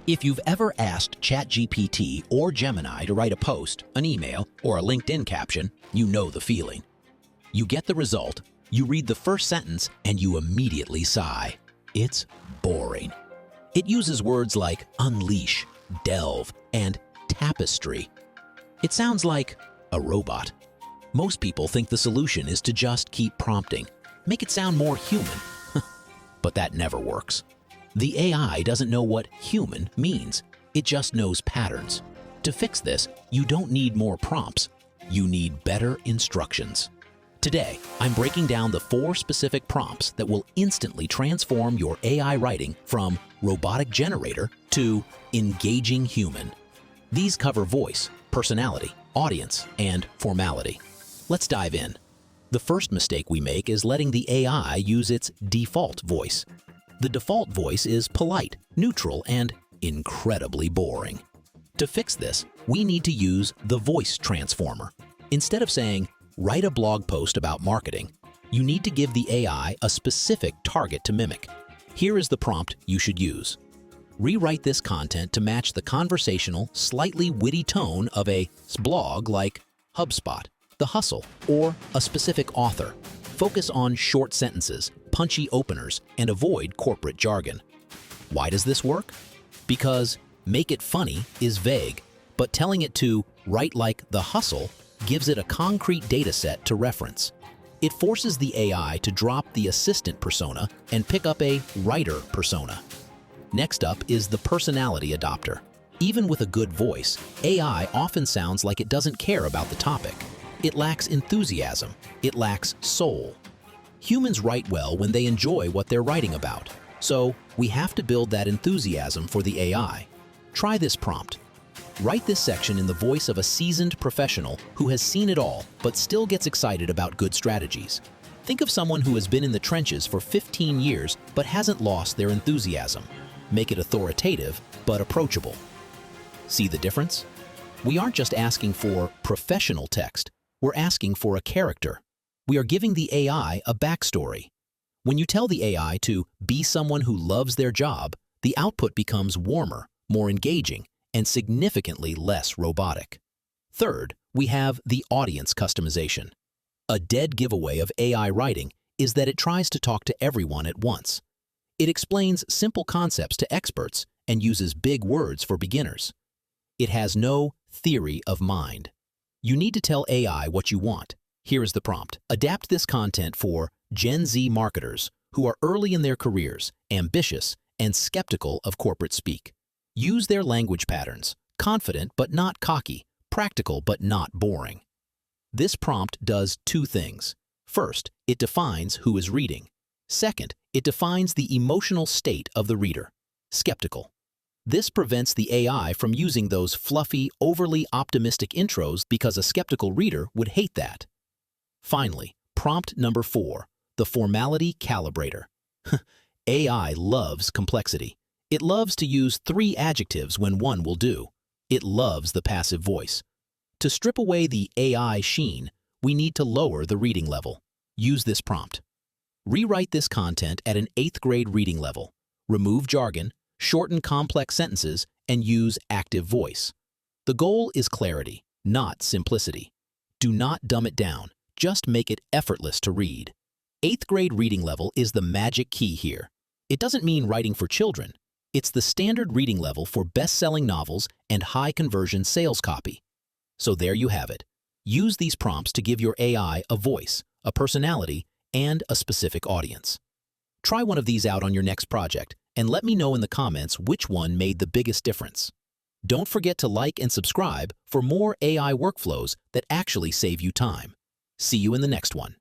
If you've ever asked ChatGPT or Gemini to write a post, an email, or a LinkedIn caption, you know the feeling. You get the result, you read the first sentence, and you immediately sigh. It's boring. It uses words like unleash, delve, and tapestry. It sounds like a robot. Most people think the solution is to just keep prompting, make it sound more human. But that never works. The AI doesn't know what human means. It just knows patterns. To fix this, you don't need more prompts. You need better instructions. Today, I'm breaking down the 4 specific prompts that will instantly transform your AI writing from robotic generator to engaging human. These cover voice, personality, audience, and formality. Let's dive in. The first mistake we make is letting the AI use its default voice. The default voice is polite, neutral, and incredibly boring. To fix this, we need to use the voice transformer. Instead of saying, write a blog post about marketing, you need to give the AI a specific target to mimic. Here is the prompt you should use. Rewrite this content to match the conversational, slightly witty tone of a blog like HubSpot, The Hustle, or a specific author. Focus on short sentences, punchy openers, and avoid corporate jargon. Why does this work? Because make it funny is vague, but telling it to write like The Hustle gives it a concrete data set to reference. It forces the AI to drop the assistant persona and pick up a writer persona. Next up is the personality adopter. Even with a good voice, AI often sounds like it doesn't care about the topic. It lacks enthusiasm. It lacks soul. Humans write well when they enjoy what they're writing about. So we have to build that enthusiasm for the AI. Try this prompt. Write this section in the voice of a seasoned professional who has seen it all but still gets excited about good strategies. Think of someone who has been in the trenches for 15 years but hasn't lost their enthusiasm. Make it authoritative but approachable. See the difference? We aren't just asking for professional text. We're asking for a character. We are giving the AI a backstory. When you tell the AI to be someone who loves their job, the output becomes warmer, more engaging, and significantly less robotic. Third, we have the audience customization. A dead giveaway of AI writing is that it tries to talk to everyone at once. It explains simple concepts to experts and uses big words for beginners. It has no theory of mind. You need to tell AI what you want. Here is the prompt. Adapt this content for Gen Z marketers who are early in their careers, ambitious, and skeptical of corporate speak. Use their language patterns, confident but not cocky, practical but not boring. This prompt does 2 things. First, it defines who is reading. Second, it defines the emotional state of the reader, skeptical. This prevents the AI from using those fluffy, overly optimistic intros because a skeptical reader would hate that. Finally, prompt number 4, the Formality Calibrator. AI loves complexity. It loves to use 3 adjectives when one will do. It loves the passive voice. To strip away the AI sheen, we need to lower the reading level. Use this prompt. Rewrite this content at an 8th grade reading level. Remove jargon, shorten complex sentences, and use active voice. The goal is clarity, not simplicity. Do not dumb it down. Just make it effortless to read. 8th grade reading level is the magic key here. It doesn't mean writing for children. It's the standard reading level for best-selling novels and high-conversion sales copy. So there you have it. Use these prompts to give your AI a voice, a personality, and a specific audience. Try one of these out on your next project, and let me know in the comments which one made the biggest difference. Don't forget to like and subscribe for more AI workflows that actually save you time. See you in the next one.